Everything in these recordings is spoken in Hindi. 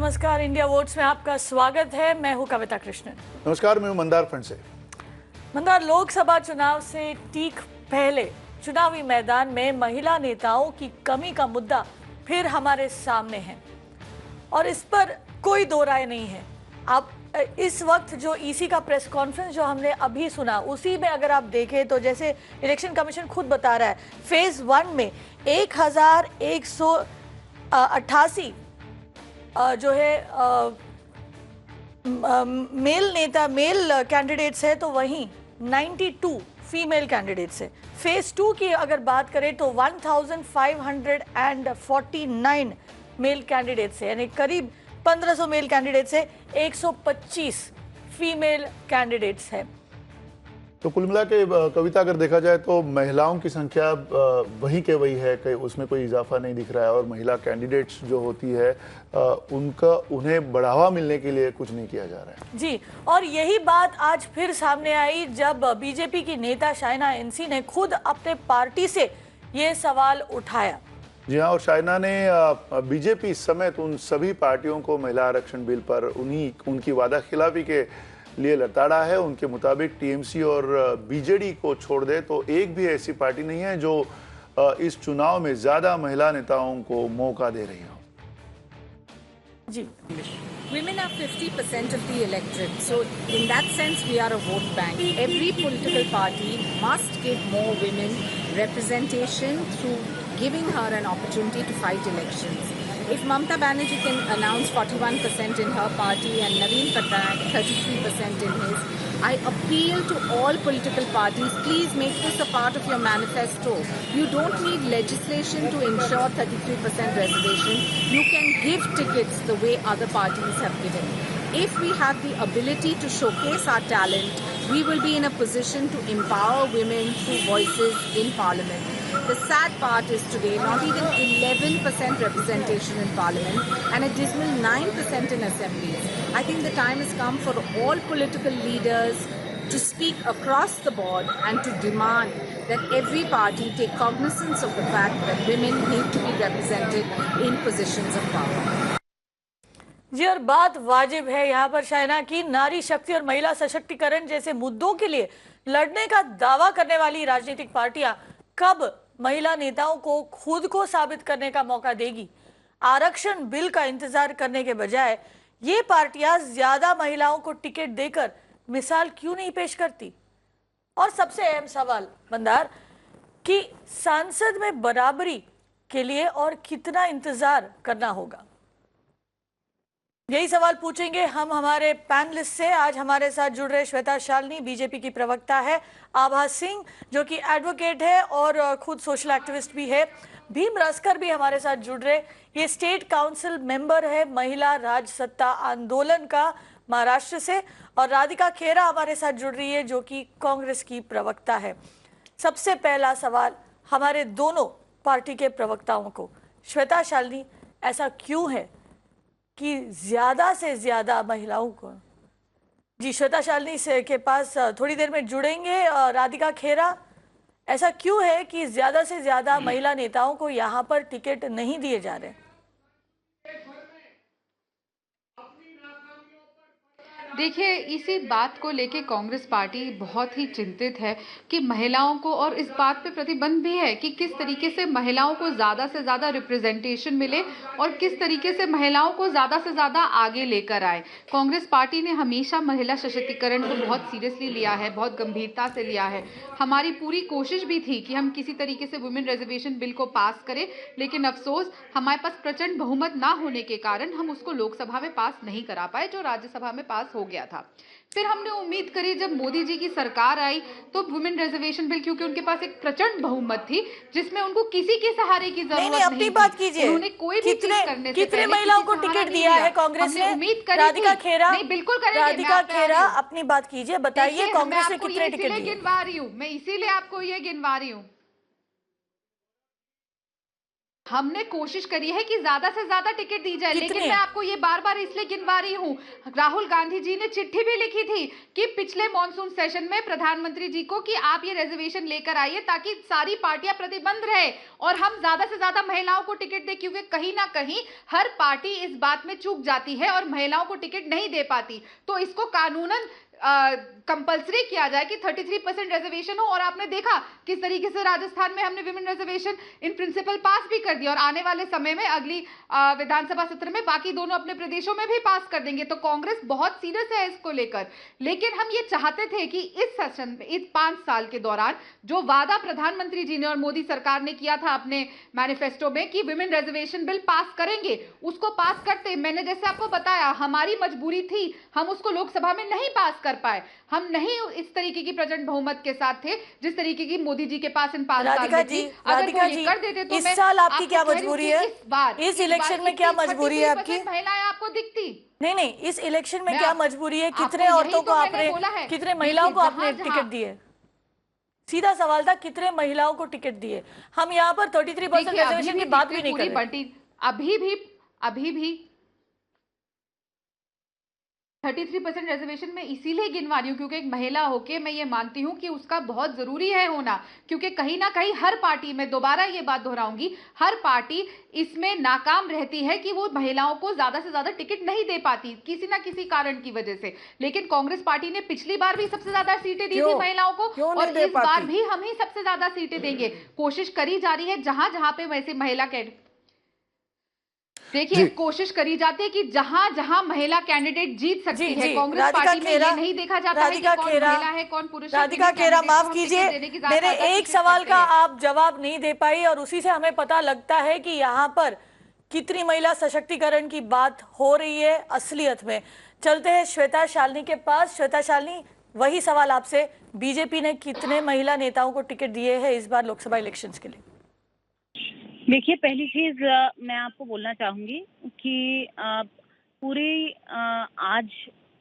नमस्कार, इंडिया वोट्स में आपका स्वागत है। मैं हूं कविता कृष्णन। नमस्कार, मैं हूं मंदार फंड से। मंदार, लोकसभा चुनाव से ठीक पहले चुनावी मैदान में महिला नेताओं की कमी का मुद्दा फिर हमारे सामने है और इस पर कोई दो राय नहीं है। आप इस वक्त जो ईसी का प्रेस कॉन्फ्रेंस जो हमने अभी सुना, उसी में अगर आप देखें तो जैसे इलेक्शन कमीशन खुद बता रहा है, फेज 1 में 1188 जो है मेल कैंडिडेट्स है, तो वहीं 92 फीमेल कैंडिडेट्स है। फेज 2 की अगर बात करें तो 1549 मेल कैंडिडेट्स है, यानी करीब 1500 मेल कैंडिडेट्स है, 125 फीमेल कैंडिडेट्स है। तो कुल मिला के कविता अगर देखा जाए तो महिलाओं की संख्या वही के वही है, कि उसमें कोई इजाफा नहीं दिख रहा है और महिला कैंडिडेट्स जो होती है उन्हें बढ़ावा मिलने के लिए कुछ नहीं किया जा रहा है। जी, और यही बात आज फिर सामने आई जब बीजेपी की नेता शाइना एनसी ने खुद अपने पार्टी से ये सवाल उठाया। जी हाँ, और शाइना ने बीजेपी समेत उन सभी पार्टियों को महिला आरक्षण बिल पर उनकी वादा खिलाफी के लिए लताड़ा है। उनके मुताबिक टीएमसी और बीजेडी को छोड़ दे तो एक भी ऐसी पार्टी नहीं है जो इस चुनाव में ज्यादा महिला नेताओं को मौका दे रही हो। जी, Women are 50% of the electorate, so in that sense we are a vote bank. Every political party must give more women representation through giving her an opportunity to fight elections. If Mamata Banerjee can announce 41% in her party and Naveen Patnaik 33% in his, I appeal to all political parties, please make this a part of your manifesto. You don't need legislation to ensure 33% reservation. You can give tickets the way other parties have given. If we have the ability to showcase our talent, we will be in a position to empower women through voices in Parliament. The sad part is today not even 11% representation in Parliament and a dismal 9% in assemblies. I think the time has come for all political leaders to speak across the board and to demand that every party take cognizance of the fact that women need to be represented in positions of power. जी, और बात वाजिब है यहाँ पर शाइना की, नारी शक्ति और महिला सशक्तिकरण जैसे मुद्दों के लिए लड़ने का दावा करने वाली राजनीतिक पार्टियां कब महिला नेताओं को खुद को साबित करने का मौका देगी? आरक्षण बिल का इंतजार करने के बजाय ये पार्टियां ज्यादा महिलाओं को टिकट देकर मिसाल क्यों नहीं पेश करती? और सबसे अहम सवाल मंदार, कि सांसद में बराबरी के लिए और कितना इंतजार करना होगा? यही सवाल पूछेंगे हम हमारे पैनलिस्ट से। आज हमारे साथ जुड़ रहे श्वेता शालिनी, बीजेपी की प्रवक्ता है, आभा सिंह जो कि एडवोकेट है और खुद सोशल एक्टिविस्ट भी है, भीम रस्कर भी हमारे साथ जुड़ रहे, ये स्टेट काउंसिल मेंबर है महिला राज सत्ता आंदोलन का महाराष्ट्र से, और राधिका खेरा हमारे साथ जुड़ रही है जो कि कांग्रेस की प्रवक्ता है। सबसे पहला सवाल हमारे दोनों पार्टी के प्रवक्ताओं को, श्वेता शालिनी, ऐसा क्यों है कि ज्यादा से ज्यादा महिलाओं को, जी श्वेता शालिनी से के पास थोड़ी देर में जुड़ेंगे, राधिका खेरा, ऐसा क्यों है कि ज्यादा से ज्यादा महिला नेताओं को यहाँ पर टिकट नहीं दिए जा रहे? देखिए, इसी बात को लेके कांग्रेस पार्टी बहुत ही चिंतित है कि महिलाओं को, और इस बात पे प्रतिबंध भी है कि किस तरीके से महिलाओं को ज़्यादा से ज़्यादा रिप्रेजेंटेशन मिले और किस तरीके से महिलाओं को ज़्यादा से ज़्यादा आगे लेकर आए। कांग्रेस पार्टी ने हमेशा महिला सशक्तिकरण को बहुत सीरियसली लिया है, बहुत गंभीरता से लिया है। हमारी पूरी कोशिश भी थी कि हम किसी तरीके से वुमेन रिजर्वेशन बिल को पास करें, लेकिन अफसोस हमारे पास प्रचंड बहुमत ना होने के कारण हम उसको लोकसभा में पास नहीं करा पाए, जो राज्यसभा में पास हो गया था। फिर हमने उम्मीद करी जब मोदी जी की सरकार आई तो वुमेन रिजर्वेशन बिल, क्योंकि उनके पास एक प्रचंड बहुमत थी जिसमें उनको किसी के सहारे की जरूरत नहीं, अपनी बात कीजिए, उन्होंने कोई भी चीज करने से कितने महिलाओं को टिकट दिया है कांग्रेस ने? उम्मीद करी राधिका खेरा, नहीं, बिल्कुल करेंगे। राधिका खेरा, अपनी बात कीजिए, बताइए कांग्रेस ने कितने टिकट दिए? गिनवा रही हूँ मैं, इसीलिए आपको ये गिनवा रही हूँ। हमने कोशिश करी है कि ज्यादा से ज्यादा टिकट दी जाए, लेकिन कितने? मैं आपको ये बार बार इसलिए गिनवा रही हूँ, राहुल गांधी जी ने चिट्ठी भी लिखी थी कि पिछले मॉनसून सेशन में प्रधानमंत्री जी को कि आप ये रिजर्वेशन लेकर आइए ताकि सारी पार्टियां प्रतिबंध रहे और हम ज्यादा से ज्यादा महिलाओं को टिकट दे, क्योंकि कहीं ना कहीं हर पार्टी इस बात में चूक जाती है और महिलाओं को टिकट नहीं दे पाती। तो इसको कानूनन कंपलसरी किया जाए कि 33% रिजर्वेशन हो। और आपने देखा किस तरीके से राजस्थान में हमने विमेन रिजर्वेशन इन प्रिंसिपल पास भी कर दिया और आने वाले समय में अगली विधानसभा सत्र में बाकी दोनों अपने प्रदेशों में भी पास कर देंगे। तो कांग्रेस बहुत सीरियस है इसको लेकर, लेकिन हम ये चाहते थे कि इस सेशन में, इस 5 साल के दौरान जो वादा प्रधानमंत्री जी ने और मोदी सरकार ने किया था अपने मैनिफेस्टो में कि विमेन रिजर्वेशन बिल पास करेंगे, उसको पास करते। मैंने जैसे आपको बताया, हमारी मजबूरी थी, हम उसको लोकसभा में नहीं पास कर पाए, हम नहीं इस तरीके की प्रचंड बहुमत के साथ थे जिस तरीके की मोदी जी के पास इन 5 साल में थी। अगर वो ये कर देते तो इस मैं साल आपकी आपको क्या कह रही हूं मजबूरी कि है? इस इलेक्शन में क्या मजबूरी है आपकी? महिलाएं आपको दिखती नहीं नहीं, इस इलेक्शन में मैं क्या आप- मजबूरी है? आपको कितने यही औरतों तो को मैंने आपने, बोला है। कितने महिलाओं को देखिए, आपने जहां- टिकट दिए? सीधा सवाल था, कितने महिलाओं को टिकट दिए? हम यहाँ पर 33% देखिए, रिजर्वेशन की बात भी नहीं कर रहे। अभी भी 33% रिजर्वेशन में इसीलिए गिनवा रही हूँ क्योंकि एक महिला होके मैं ये मानती हूँ कि उसका बहुत जरूरी है होना, क्योंकि कहीं ना कहीं हर पार्टी, मैं दोबारा ये बात दोहराऊंगी, हर पार्टी इसमें नाकाम रहती है कि वो महिलाओं को ज्यादा से ज्यादा टिकट नहीं दे पाती किसी ना किसी कारण की वजह से। लेकिन कांग्रेस पार्टी ने पिछली बार भी सबसे ज्यादा सीटें दी थी महिलाओं को, और इस बार भी हम ही सबसे ज्यादा सीटें देंगे। कोशिश करी जा रही है जहां जहां पे वैसे महिला देखिए, कोशिश करी जाती है कि जहां जहां महिला कैंडिडेट जीत सकती है। कांग्रेस पार्टी में ये नहीं देखा जाता है कि कौन महिला है कौन पुरुष है। राधिका खेरा, माफ कीजिए, मेरे एक सवाल का आप जवाब नहीं दे पाई और उसी से हमें पता लगता है कि यहाँ पर कितनी महिला सशक्तिकरण की बात हो रही है असलियत में। चलते हैं श्वेता शालिनी के पास। श्वेता शालिनी, वही सवाल आपसे, बीजेपी ने कितने महिला नेताओं को टिकट दिए हैं इस बार लोकसभा इलेक्शंस के लिए? देखिए, पहली चीज मैं आपको बोलना चाहूंगी कि पूरी आज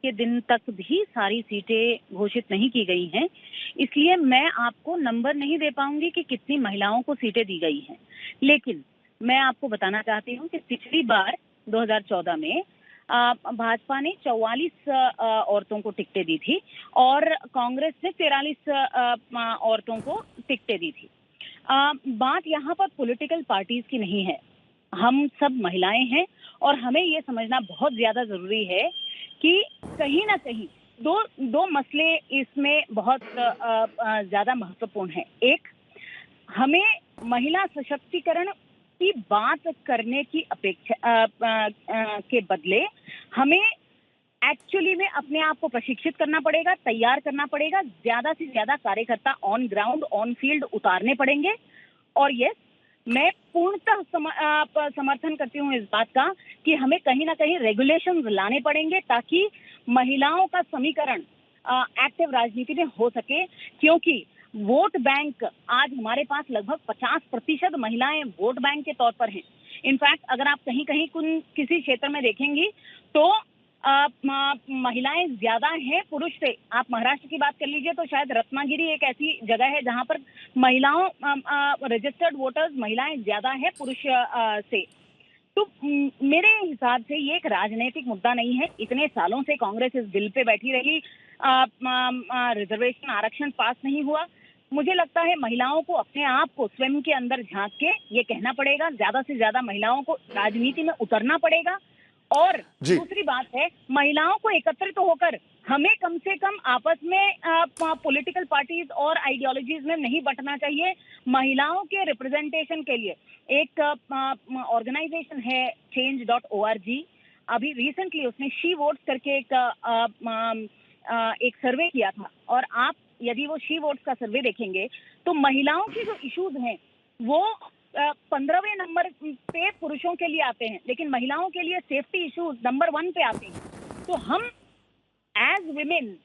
के दिन तक भी सारी सीटें घोषित नहीं की गई हैं, इसलिए मैं आपको नंबर नहीं दे पाऊंगी कि कितनी महिलाओं को सीटें दी गई हैं। लेकिन मैं आपको बताना चाहती हूँ कि पिछली बार 2014 में भाजपा ने 44 औरतों को टिकटें दी थी और कांग्रेस ने 43 औरतों को टिकटें दी थी। बात यहाँ पर पॉलिटिकल पार्टीज की नहीं है, हम सब महिलाएं हैं और हमें ये समझना बहुत ज्यादा जरूरी है कि कहीं ना कहीं दो मसले इसमें बहुत ज्यादा महत्वपूर्ण हैं। एक, हमें महिला सशक्तिकरण की बात करने की अपेक्षा के बदले हमें एक्चुअली में अपने आप को प्रशिक्षित करना पड़ेगा, तैयार करना पड़ेगा, ज्यादा से ज्यादा कार्यकर्ता ऑन ग्राउंड, ऑन फील्ड उतारने पड़ेंगे। और यस, मैं पूर्णतः समर्थन करती हूँ इस बात का कि हमें कहीं ना कहीं रेगुलेशंस लाने पड़ेंगे ताकि महिलाओं का समीकरण एक्टिव राजनीति में हो सके, क्योंकि वोट बैंक आज हमारे पास लगभग 50% महिलाएं वोट बैंक के तौर पर हैं। इनफैक्ट अगर आप कहीं कहीं किसी क्षेत्र में देखेंगी तो महिलाएं ज्यादा हैं पुरुष से। आप महाराष्ट्र की बात कर लीजिए तो शायद रत्नागिरी एक ऐसी जगह है जहां पर महिलाओं रजिस्टर्ड वोटर्स महिलाएं ज्यादा है पुरुष से। तो मेरे हिसाब से ये एक राजनीतिक मुद्दा नहीं है। इतने सालों से कांग्रेस इस बिल पे बैठी रही, रिजर्वेशन आरक्षण पास नहीं हुआ। मुझे लगता है महिलाओं को अपने आप को स्वयं के अंदर झांक के ये कहना पड़ेगा, ज्यादा से ज्यादा महिलाओं को राजनीति में उतरना पड़ेगा। और दूसरी बात है, महिलाओं को एकत्रित होकर हमें कम से कम आपस में पॉलिटिकल पार्टीज और आइडियोलॉजीज में नहीं बंटना चाहिए। महिलाओं के रिप्रेजेंटेशन के लिए एक ऑर्गेनाइजेशन है change.org, अभी रिसेंटली उसने शी वोट्स करके एक सर्वे किया था और आप यदि वो शी वोट्स का सर्वे देखेंगे तो महिलाओं की जो इश्यूज हैं वो 15वें नंबर पे पुरुषों के लिए आते हैं, लेकिन महिलाओं के लिए सेफ्टी इश्यूज नंबर 1 पे आते हैं। तो हम एज विमेन,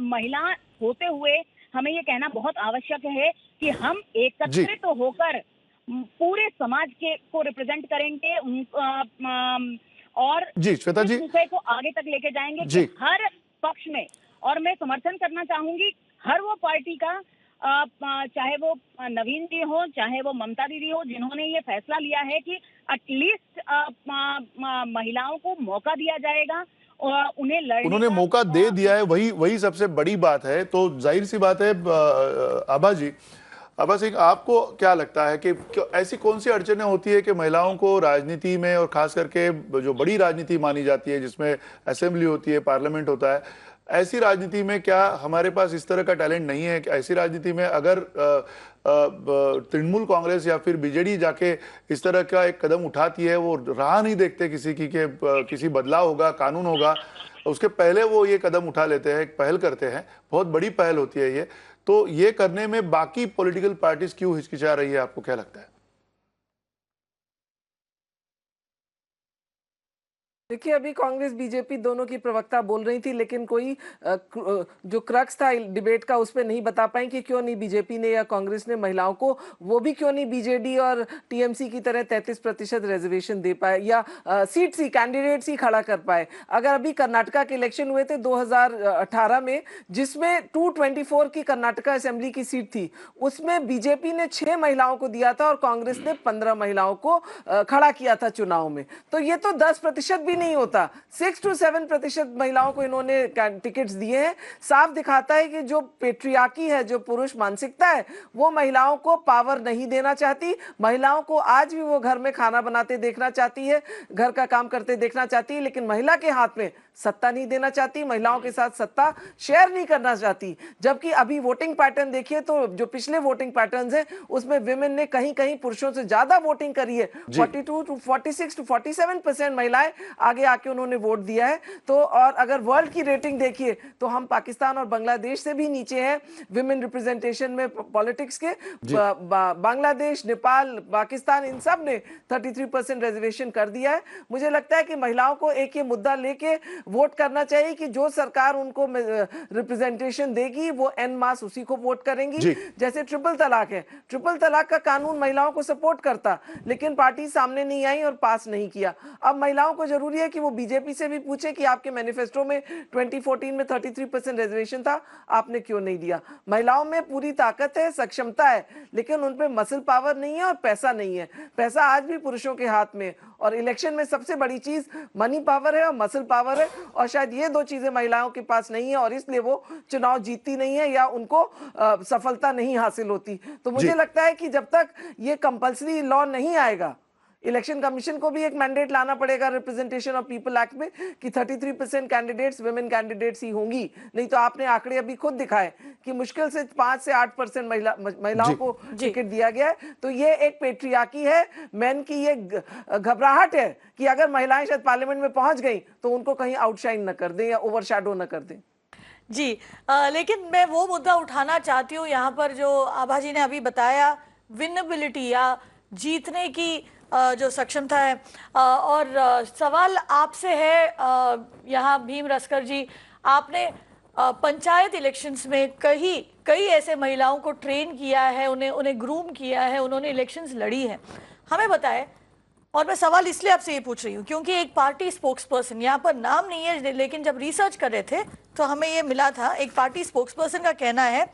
महिला होते हुए हमें ये कहना बहुत आवश्यक है कि हम एकत्रित होकर पूरे समाज के को रिप्रेजेंट करेंगे और श्वेता जी, विषय को आगे तक लेके जाएंगे हर पक्ष में। और मैं समर्थन करना चाहूंगी हर वो पार्टी का चाहे वो नवीन जी हो, चाहे वो ममता दीदी हो, जिन्होंने ये फैसला लिया है कि एटलीस्ट महिलाओं को मौका दिया जाएगा और उन्हें लड़ने उन्होंने का मौका दे दिया है, वही वही सबसे बड़ी बात है। तो जाहिर सी बात है आभा जी, आभा सिंह, आपको क्या लगता है कि ऐसी कौन सी अड़चनें होती है कि महिलाओं को राजनीति में, और खास करके जो बड़ी राजनीति मानी जाती है जिसमें असेंबली होती है, पार्लियामेंट होता है, ऐसी राजनीति में क्या हमारे पास इस तरह का टैलेंट नहीं है कि ऐसी राजनीति में अगर तृणमूल कांग्रेस या फिर बीजेडी जाके इस तरह का एक कदम उठाती है, वो राह नहीं देखते किसी की कि किसी बदलाव होगा, कानून होगा, उसके पहले वो ये कदम उठा लेते हैं, एक पहल करते हैं, बहुत बड़ी पहल होती है ये। तो ये करने में बाकी पॉलिटिकल पार्टीज क्यों हिचकिचा रही है, आपको क्या लगता है? देखिए, अभी कांग्रेस बीजेपी दोनों की प्रवक्ता बोल रही थी, लेकिन कोई जो क्रक्स था डिबेट का उस पर नहीं बता पाए कि क्यों नहीं बीजेपी ने या कांग्रेस ने महिलाओं को, वो भी क्यों नहीं बीजेडी और टीएमसी की तरह 33% रिजर्वेशन दे पाए या सीट्स ही, कैंडिडेट्स ही खड़ा कर पाए। अगर अभी कर्नाटका के इलेक्शन हुए थे 2018 में, जिसमें 224 की कर्नाटका असेंबली की सीट थी, उसमें बीजेपी ने 6 महिलाओं को दिया था और कांग्रेस ने 15 महिलाओं को खड़ा किया था चुनाव में। तो ये तो 10% भी नहीं होता, 6 to 7% महिलाओं को इन्होंने टिकट्स दिए हैं। साफ दिखाता है कि जो पेट्रियार्की है, जो पुरुष मानसिकता है, वो महिलाओं को पावर नहीं देना चाहती। महिलाओं को आज भी वो घर में खाना बनाते देखना चाहती है, घर का काम करते देखना चाहती है, लेकिन महिला के हाथ में सत्ता नहीं देना चाहती, महिलाओं के साथ सत्ता शेयर नहीं करना चाहती। जबकि अभी वोटिंग पैटर्न देखिए तो जो पिछले वोटिंग पैटर्न्स हैं उसमें विमेन ने कहीं कहीं पुरुषों से ज्यादा वोटिंग करी है। 42 to 46 to 47% महिलाएं आगे आके उन्होंने वोट दिया है। तो और अगर वर्ल्ड की रेटिंग देखिए तो हम पाकिस्तान और बांग्लादेश से भी नीचे हैं विमेन रिप्रेजेंटेशन में पॉलिटिक्स के। बांग्लादेश, नेपाल, पाकिस्तान, इन सब ने 33% रिजर्वेशन कर दिया है। मुझे लगता है कि महिलाओं को एक ये मुद्दा लेके वोट करना चाहिए कि जो सरकार उनको रिप्रेजेंटेशन देगी वो एन मास उसी को वोट करेंगी। जैसे ट्रिपल तलाक है, ट्रिपल तलाक का कानून महिलाओं को सपोर्ट करता, लेकिन पार्टी सामने नहीं आई और पास नहीं किया। अब महिलाओं को जरूरी है कि वो बीजेपी से भी पूछे कि आपके मैनिफेस्टो में 2014 में 33% रिजर्वेशन था, आपने क्यों नहीं दिया। महिलाओं में पूरी ताकत है, सक्षमता है, लेकिन उन पे मसल पावर नहीं है और पैसा नहीं है। पैसा आज भी पुरुषों के हाथ में, और इलेक्शन में सबसे बड़ी चीज मनी पावर है और मसल पावर है, और शायद ये दो चीजें महिलाओं के पास नहीं है और इसलिए वो चुनाव जीतती नहीं है या उनको सफलता नहीं हासिल होती। तो मुझे लगता है कि जब तक ये कंपल्सरी लॉ नहीं आएगा, इलेक्शन कमीशन को भी एक मैंडेट लाना पड़ेगा रिप्रेजेंटेशन ऑफ पीपल एक्ट में कि 33% कैंडिडेट्स विमेन कैंडिडेट्स ही होंगी। नहीं तो आपने आंकड़े अभी खुद दिखाए कि मुश्किल से 5 से 8% महिलाओं को टिकट दिया गया है। तो ये एक पेट्रियार्की है, मैन की ये घबराहट है कि अगर महिलाएं शायद पार्लियामेंट में पहुंच गई तो उनको कहीं आउटशाइन न कर दें या ओवरशैडो न कर दें। जी, लेकिन मैं वो मुद्दा उठाना चाहती हूँ यहाँ पर जो आभा जी ने अभी बताया, विनेबिलिटी या जीतने की जो सक्षमता है। और सवाल आपसे है यहाँ भीम रसकर जी, आपने पंचायत इलेक्शंस में कई ऐसे महिलाओं को ट्रेन किया है, उन्हें ग्रूम किया है, उन्होंने इलेक्शंस लड़ी है। हमें बताएं, और मैं सवाल इसलिए आपसे ये पूछ रही हूँ क्योंकि एक पार्टी स्पोक्स पर्सन, यहाँ पर नाम नहीं है, लेकिन जब रिसर्च कर रहे थे तो हमें ये मिला था, एक पार्टी स्पोक्स पर्सन का कहना है,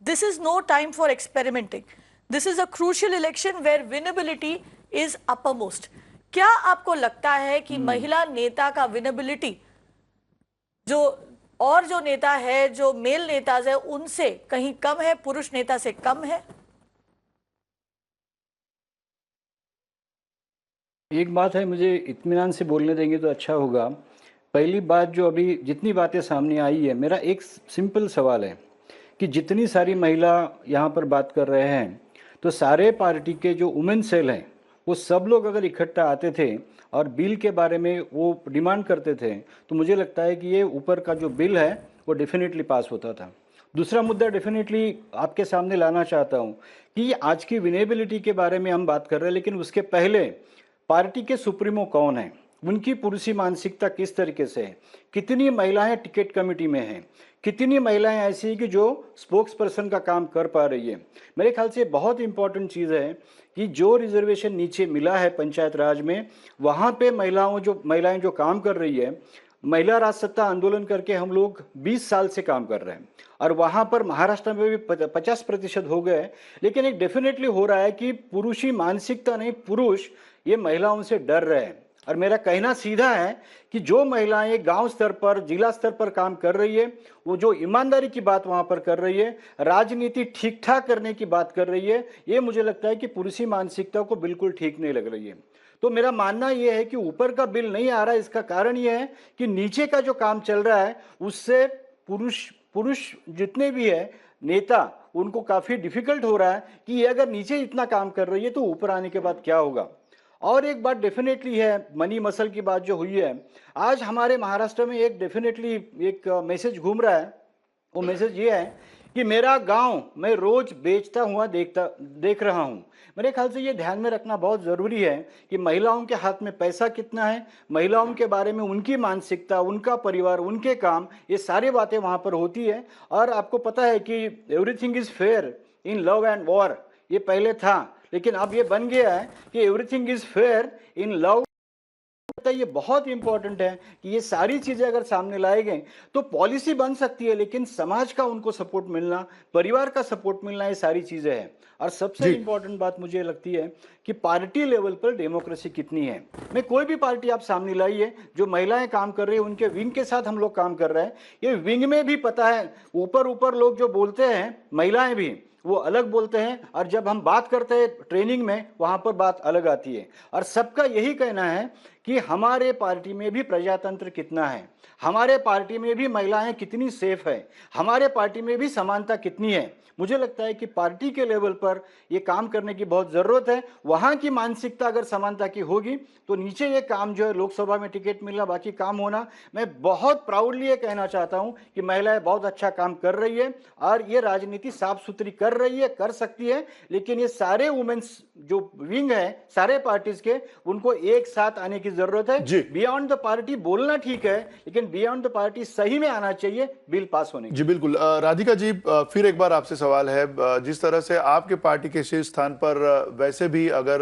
this is no time for experimenting, this is a crucial election where winnability is uppermost. क्या आपको लगता है कि महिला नेता का विनेबिलिटी जो नेता है, जो मेल नेताज है, उनसे कहीं कम है, पुरुष नेता से कम है? एक बात है, मुझे इत्मीनान से बोलने देंगे तो अच्छा होगा। पहली बात, जो अभी जितनी बातें सामने आई है, मेरा एक सिंपल सवाल है कि जितनी सारी महिला यहाँ पर बात कर रहे हैं, तो सारे पार्टी के जो वुमेन सेल हैं वो सब लोग अगर इकट्ठा आते थे और बिल के बारे में वो डिमांड करते थे, तो मुझे लगता है कि ये ऊपर का जो बिल है वो डेफिनेटली पास होता था। दूसरा मुद्दा डेफिनेटली आपके सामने लाना चाहता हूँ कि आज की विनेबिलिटी के बारे में हम बात कर रहे हैं, लेकिन उसके पहले पार्टी के सुप्रीमो कौन है, उनकी पुरुषी मानसिकता किस तरीके से है, कितनी महिलाएं टिकट कमेटी में हैं, कितनी महिलाएं ऐसी हैं कि जो स्पोक्स पर्सन का काम कर पा रही है। मेरे ख्याल से बहुत इंपॉर्टेंट चीज़ है कि जो रिजर्वेशन नीचे मिला है पंचायत राज में, वहाँ पे महिलाएं जो काम कर रही है, महिला राज सत्ता आंदोलन करके हम लोग 20 साल से काम कर रहे हैं और वहां पर महाराष्ट्र में भी 50% हो गए, लेकिन एक डेफिनेटली हो रहा है कि पुरुषी मानसिकता नहीं, पुरुष ये महिलाओं से डर रहे हैं। और मेरा कहना सीधा है कि जो महिलाएं गांव स्तर पर, जिला स्तर पर काम कर रही है, वो जो ईमानदारी की बात वहां पर कर रही है, राजनीति ठीक ठाक करने की बात कर रही है, ये मुझे लगता है कि पुरुषी मानसिकता को बिल्कुल ठीक नहीं लग रही है। तो मेरा मानना यह है कि ऊपर का बिल नहीं आ रहा है, इसका कारण यह है कि नीचे का जो काम चल रहा है उससे पुरुष जितने भी है नेता, उनको काफी डिफिकल्ट हो रहा है कि ये अगर नीचे इतना काम कर रही है तो ऊपर आने के बाद क्या होगा। और एक बात डेफिनेटली है, मनी मसल की बात जो हुई है, आज हमारे महाराष्ट्र में एक डेफिनेटली एक मैसेज घूम रहा है। वो मैसेज ये है कि मेरा गांव मैं रोज बेचता हुआ देख रहा हूं। मेरे ख्याल से ये ध्यान में रखना बहुत ज़रूरी है कि महिलाओं के हाथ में पैसा कितना है, महिलाओं के बारे में उनकी मानसिकता, उनका परिवार, उनके काम, ये सारी बातें वहाँ पर होती है। और आपको पता है कि everything is fair in love and war, ये पहले था, लेकिन अब ये बन गया है कि everything is fair in love. ये बहुत इंपॉर्टेंट है कि ये सारी चीजें अगर सामने लाए गए तो पॉलिसी बन सकती है, लेकिन समाज का उनको सपोर्ट मिलना, परिवार का सपोर्ट मिलना, ये सारी चीजें हैं। और सबसे इंपॉर्टेंट बात मुझे लगती है कि पार्टी लेवल पर डेमोक्रेसी कितनी है। मैं कोई भी पार्टी आप सामने लाइए, जो महिलाएं काम कर रही है उनके विंग के साथ हम लोग काम कर रहे हैं। ये विंग में भी पता है, ऊपर लोग जो बोलते हैं, महिलाएं भी वो अलग बोलते हैं, और जब हम बात करते हैं ट्रेनिंग में, वहां पर बात अलग आती है। और सबका यही कहना है कि हमारे पार्टी में भी प्रजातंत्र कितना है, हमारे पार्टी में भी महिलाएं कितनी सेफ है, हमारे पार्टी में भी समानता कितनी है। मुझे लगता है कि पार्टी के लेवल पर ये काम करने की बहुत ज़रूरत है। वहाँ की मानसिकता अगर समानता की होगी तो नीचे ये काम जो है, लोकसभा में टिकट मिलना, बाकी काम होना, मैं बहुत प्राउडली ये कहना चाहता हूँ कि महिलाएं बहुत अच्छा काम कर रही है और ये राजनीति साफ सुथरी कर रही है, कर सकती है। लेकिन ये सारे वुमेन्स जो विंग है सारे पार्टीज के, उनको एक साथ आने की जरूरत है। बियॉन्ड द पार्टी बोलना ठीक है, लेकिन बियॉन्ड द पार्टी सही में आना चाहिए बिल पास होने। जी बिल्कुल। राधिका जी, फिर एक बार आपसे सवाल है, जिस तरह से आपके पार्टी के शीर्ष स्थान पर वैसे भी अगर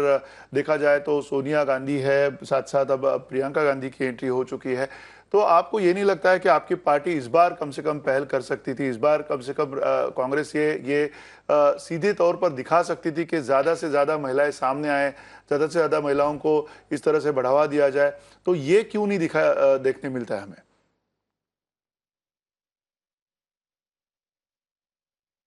देखा जाए तो सोनिया गांधी है, साथ साथ अब प्रियंका गांधी की एंट्री हो चुकी है, तो आपको ये नहीं लगता है कि आपकी पार्टी इस बार कम से कम पहल कर सकती थी, इस बार कम से कम कांग्रेस ये सीधे तौर पर दिखा सकती थी कि ज्यादा से ज्यादा महिलाएं सामने आए, ज्यादा से ज्यादा महिलाओं को इस तरह से बढ़ावा दिया जाए, तो ये क्यों नहीं देखने मिलता है हमें?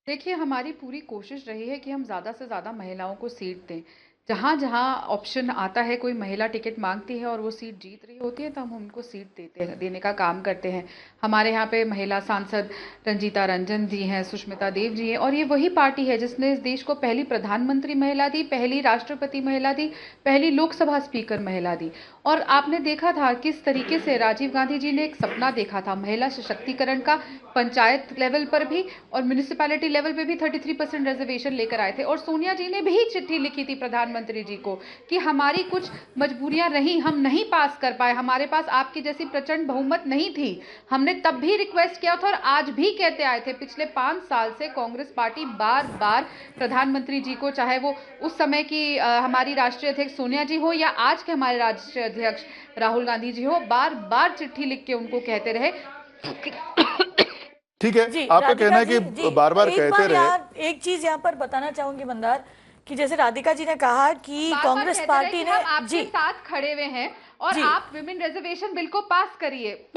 देखिए, हमारी पूरी कोशिश रही है कि हम ज़्यादा से ज़्यादा महिलाओं को सीट दें। जहाँ जहाँ ऑप्शन आता है, कोई महिला टिकट मांगती है और वो सीट जीत रही होती है, तो हम उनको सीट देने का काम करते हैं। हमारे यहाँ पे महिला सांसद रंजीता रंजन जी हैं, सुष्मिता देव जी हैं, और ये वही पार्टी है जिसने इस देश को पहली प्रधानमंत्री महिला दी, पहली राष्ट्रपति महिला दी, पहली लोकसभा स्पीकर महिला दी। और आपने देखा था किस तरीके से राजीव गांधी जी ने एक सपना देखा था महिला सशक्तिकरण का, पंचायत लेवल पर भी और म्यूनिसिपैलिटी लेवल पे भी 33% रिजर्वेशन लेकर आए थे। और सोनिया जी ने भी चिट्ठी लिखी थी प्रधानमंत्री जी को कि हमारी कुछ मजबूरियां रही, हम नहीं पास कर पाए, हमारे पास आपकी जैसी प्रचंड बहुमत नहीं थी। हमने तब भी रिक्वेस्ट किया था और आज भी कहते आए थे। पिछले 5 साल से कांग्रेस पार्टी बार बार प्रधानमंत्री जी को, चाहे वो उस समय की हमारी राष्ट्रीय अध्यक्ष सोनिया जी हो या आज के हमारे राष्ट्रीय अध्यक्ष राहुल गांधी जी हो, बार बार चिट्ठी लिख के उनको कहते रहे। ठीक है, आपका कहना है कि बार बार कहते रहे। एक चीज यहाँ पर बताना चाहूंगी मंदार, कि जैसे राधिका जी ने कहा कि कांग्रेस पार्टी ने आपके साथ खड़े हुए हैं और आप विमेन रिजर्वेशन बिल को पास करिए।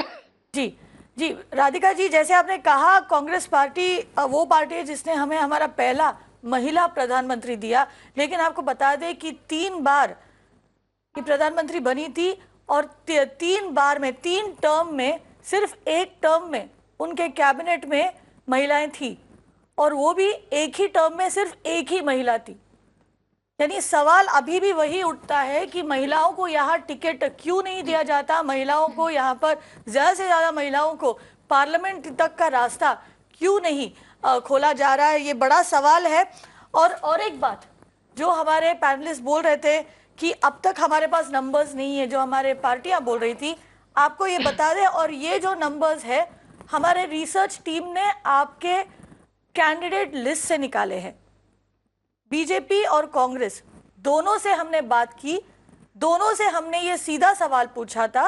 जी राधिका जी, जैसे आपने कहा कांग्रेस पार्टी वो पार्टी है जिसने हमें हमारा पहला महिला प्रधानमंत्री दिया, लेकिन आपको बता दें कि 3 बार की प्रधानमंत्री बनी थी और 3 बार में, 3 टर्म में, सिर्फ एक टर्म में उनके कैबिनेट में महिलाएं थी, और वो भी एक ही टर्म में सिर्फ एक ही महिला थी। यानी सवाल अभी भी वही उठता है कि महिलाओं को यहाँ टिकट क्यों नहीं दिया जाता, महिलाओं को यहाँ पर ज्यादा से ज्यादा महिलाओं को पार्लियामेंट तक का रास्ता क्यों नहीं खोला जा रहा है, ये बड़ा सवाल है। और एक बात जो हमारे पैनलिस्ट बोल रहे थे कि अब तक हमारे पास नंबर्स नहीं है, जो हमारे पार्टियां बोल रही थी, आपको ये बता दें, और ये जो नंबर्स है हमारे रिसर्च टीम ने आपके कैंडिडेट लिस्ट से निकाले हैं। बीजेपी और कांग्रेस दोनों से हमने बात की, दोनों से हमने ये सीधा सवाल पूछा था,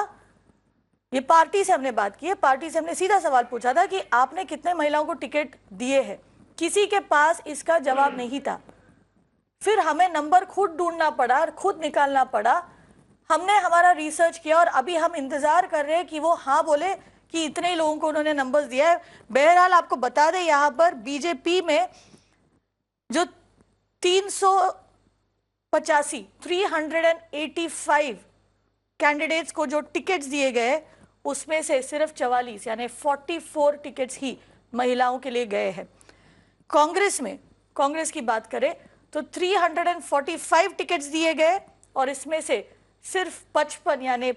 ये पार्टी से हमने बात की है, पार्टी से हमने सीधा सवाल पूछा था कि आपने कितने महिलाओं को टिकट दिए हैं, किसी के पास इसका जवाब नहीं था। फिर हमें नंबर खुद ढूंढना पड़ा और खुद निकालना पड़ा। हमने हमारा रिसर्च किया और अभी हम इंतजार कर रहे हैं कि वो हाँ बोले कि इतने ही लोगों को उन्होंने नंबर्स दिया है। बहरहाल आपको बता दें, यहाँ पर बीजेपी में जो 385 कैंडिडेट्स को जो टिकट्स दिए गए, उसमें से सिर्फ 44 यानी 44 टिकट्स ही महिलाओं के लिए गए हैं। कांग्रेस में, कांग्रेस की बात करें तो 345 टिकट्स दिए गए और इसमें से सिर्फ 55 यानी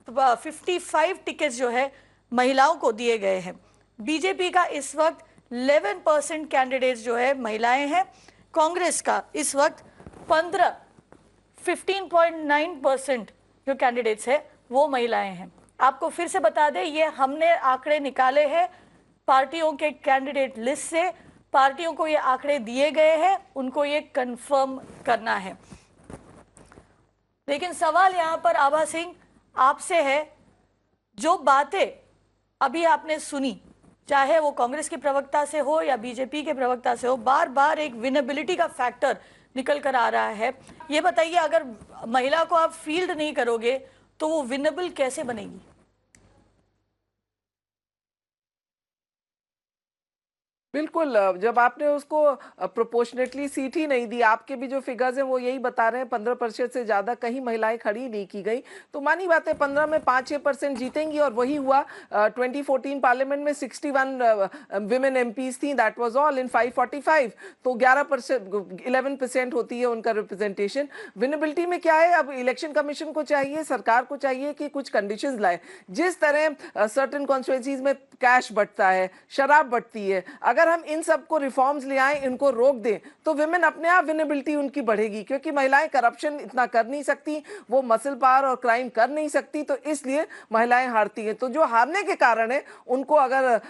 55 टिकट्स जो है महिलाओं को दिए गए हैं। बीजेपी का इस वक्त 11% कैंडिडेट्स जो है महिलाएं हैं। कांग्रेस का इस वक्त 15.9% जो कैंडिडेट्स है वो महिलाएं हैं। आपको फिर से बता दें, ये हमने आंकड़े निकाले हैं पार्टियों के कैंडिडेट लिस्ट से। पार्टियों को ये आंकड़े दिए गए हैं, उनको ये कंफर्म करना है। लेकिन सवाल यहाँ पर आभा सिंह आपसे है, जो बातें अभी आपने सुनी, चाहे वो कांग्रेस के प्रवक्ता से हो या बीजेपी के प्रवक्ता से हो, बार बार एक विनेबिलिटी का फैक्टर निकल कर आ रहा है। ये बताइए, अगर महिला को आप फील्ड नहीं करोगे तो वो विनेबल कैसे बनेगी? बिल्कुल, जब आपने उसको प्रोपोर्शनेटली सीट ही नहीं दी, आपके भी जो फिगर्स हैं वो यही बता रहे हैं 15% से ज़्यादा कहीं महिलाएं खड़ी नहीं की गई, तो मानी बात है 15 में 5-6% जीतेंगी। और वही हुआ 2014 पार्लियामेंट में 61 विमेन एमपीज थी, दैट वाज ऑल इन 545, तो 11% होती है उनका रिप्रेजेंटेशन। विनेबिलिटी में क्या है, अब इलेक्शन कमीशन को चाहिए, सरकार को चाहिए कि कुछ कंडीशंस लाए। जिस तरह सर्टेन कॉन्स्टिट्यूएंसीज में कैश बढ़ता है, शराब बढ़ती है, अगर हम इन सब को रिफॉर्म्स ले आए, इनको रोक दें, तो विमेन अपने आप विनेबिलिटी उनकी बढ़ेगी, क्योंकि महिलाएं करप्शन इतना कर नहीं सकती, वो मसल पावर और क्राइम कर नहीं सकती, तो इसलिए महिलाएं हारती हैं। तो जो हारने के कारण है उनको अगर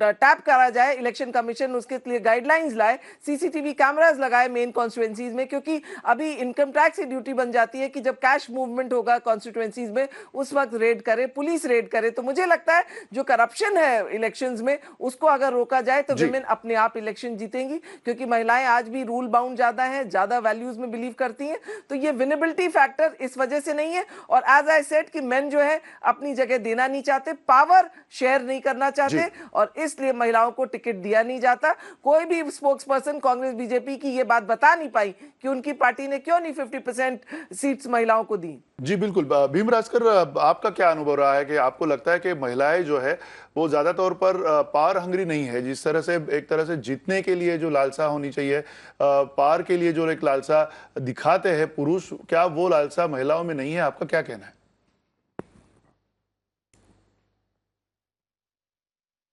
टैप करा जाए, इलेक्शन कमीशन उसके लिए गाइडलाइंस लाए, सीसीटीवी कैमरास लगाए मेन कॉन्स्टिट्यूएंसीज में, क्योंकि अभी इनकम टैक्स की ड्यूटी बन जाती है कि जब कैश मूवमेंट होगा कॉन्स्टिट्यूएंसीज में उस वक्त रेड करे, पुलिस रेड करे। तो मुझे लगता है जो करप्शन है इलेक्शंस में उसको अगर रोका जाए तो विमेन अपने आप इलेक्शन जीतेंगी, क्योंकि महिलाएं आज भी रूल बाउंड ज्यादा है, ज्यादा वैल्यूज में बिलीव करती हैं। तो ये विनेबिलिटी फैक्टर इस वजह से नहीं है। और एज आई सेड कि मेन जो है अपनी जगह देना नहीं चाहते, पावर शेयर नहीं करना चाहते, और इसलिए महिलाओं को टिकट दिया नहीं जाता। कोई भी स्पोक्स पर्सन कांग्रेस बीजेपी की ये बात बता नहीं पाई कि उनकी पार्टी ने क्यों नहीं 50% सीट्स महिलाओं को दी। जी बिल्कुल। भीम राजकर, आपका क्या अनुभव रहा है कि आपको लगता है कि महिलाएं जो है वो ज्यादा तौर पर पावर हंग्री नहीं है, जिस तरह से एक तरह से जीतने के लिए जो लालसा होनी चाहिए, पावर के लिए जो एक लालसा दिखाते हैं पुरुष, क्या वो लालसा महिलाओं में नहीं है? आपका क्या कहना है?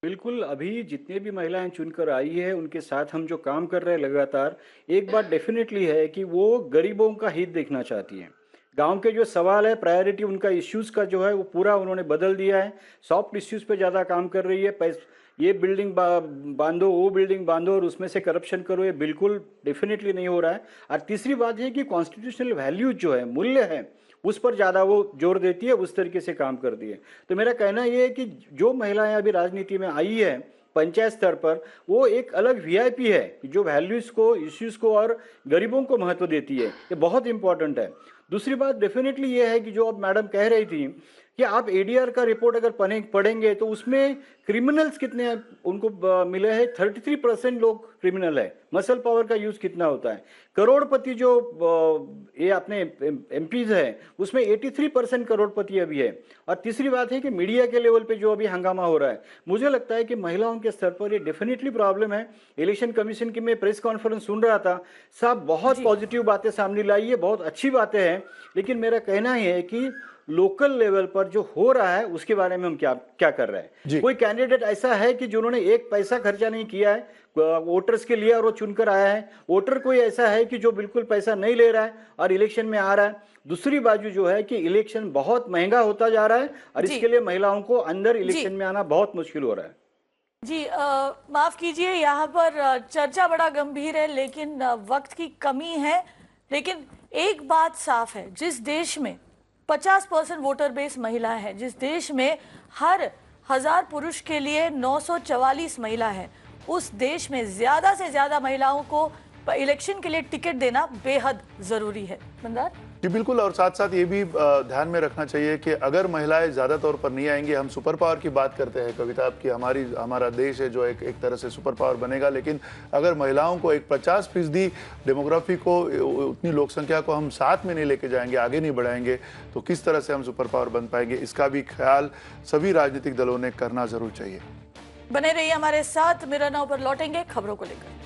बिल्कुल, अभी जितने भी महिलाएं चुनकर आई है उनके साथ हम जो काम कर रहे हैं लगातार, एक बात डेफिनेटली है कि वो गरीबों का हित देखना चाहती हैं। गांव के जो सवाल है, प्रायोरिटी उनका इश्यूज का जो है वो पूरा उन्होंने बदल दिया है। सॉफ्ट इश्यूज पे ज़्यादा काम कर रही है। ये बिल्डिंग बांधो, वो बिल्डिंग बांधो और उसमें से करप्शन करो, ये बिल्कुल डेफिनेटली नहीं हो रहा है। और तीसरी बात है कि कॉन्स्टिट्यूशनल वैल्यूज जो है, मूल्य है, उस पर ज़्यादा वो जोर देती है, उस तरीके से काम करती है। तो मेरा कहना ये है कि जो महिलाएं अभी राजनीति में आई है पंचायत स्तर पर, वो एक अलग वीआईपी है जो वैल्यूज़ को, इश्यूज़ को और गरीबों को महत्व देती है। ये बहुत इंपॉर्टेंट है। दूसरी बात डेफिनेटली ये है कि जो अब मैडम कह रही थी कि आप एडीआर का रिपोर्ट अगर पढ़ेंगे तो उसमें क्रिमिनल्स कितने उनको मिले हैं। 33% लोग क्रिमिनल है। मसल पावर का यूज कितना होता है। करोड़पति जो ये अपने एमपीज है उसमें 83% करोड़पति अभी है। और तीसरी बात है कि मीडिया के लेवल पे जो अभी हंगामा हो रहा है, मुझे लगता है कि महिलाओं के स्तर पर ये डेफिनेटली प्रॉब्लम है। इलेक्शन कमीशन की मैं प्रेस कॉन्फ्रेंस सुन रहा था, साहब बहुत पॉजिटिव बातें सामने लाई है, बहुत अच्छी बातें हैं, लेकिन मेरा कहना ही है कि लोकल लेवल पर जो हो रहा है उसके बारे में हम क्या कर रहे हैं। कोई कैंडिडेट ऐसा है कि जिन्होंने एक पैसा खर्चा नहीं किया है वोटर्स के लिए और वो चुनकर आया है। वोटर कोई ऐसा है कि जो बिल्कुल पैसा नहीं ले रहा है और इलेक्शन में आ रहा है। दूसरी बाजू जो है कि इलेक्शन बहुत महंगा होता जा रहा है और इसके लिए महिलाओं को अंदर इलेक्शन में आना बहुत मुश्किल हो रहा है। जी माफ कीजिए, यहाँ पर चर्चा बड़ा गंभीर है, लेकिन वक्त की कमी है। लेकिन एक बात साफ है, जिस देश में 50% वोटर बेस महिलाएं हैं, जिस देश में हर 1000 पुरुष के लिए 944 महिला है, उस देश में ज्यादा से ज्यादा महिलाओं को इलेक्शन के लिए टिकट देना बेहद जरूरी है। मंदार जी बिल्कुल, और साथ साथ ये भी ध्यान में रखना चाहिए कि अगर महिलाएं ज़्यादा तौर पर नहीं आएंगी, हम सुपर पावर की बात करते हैं कविता आपकी, हमारा देश है जो एक तरह से सुपर पावर बनेगा, लेकिन अगर महिलाओं को एक 50% डेमोग्राफी को, उतनी लोक संख्या को हम साथ में नहीं लेके जाएंगे, आगे नहीं बढ़ाएंगे, तो किस तरह से हम सुपर पावर बन पाएंगे, इसका भी ख्याल सभी राजनीतिक दलों ने करना जरूर चाहिए। बने रहिए हमारे साथ, मिरर नाउ पर लौटेंगे खबरों को लेकर।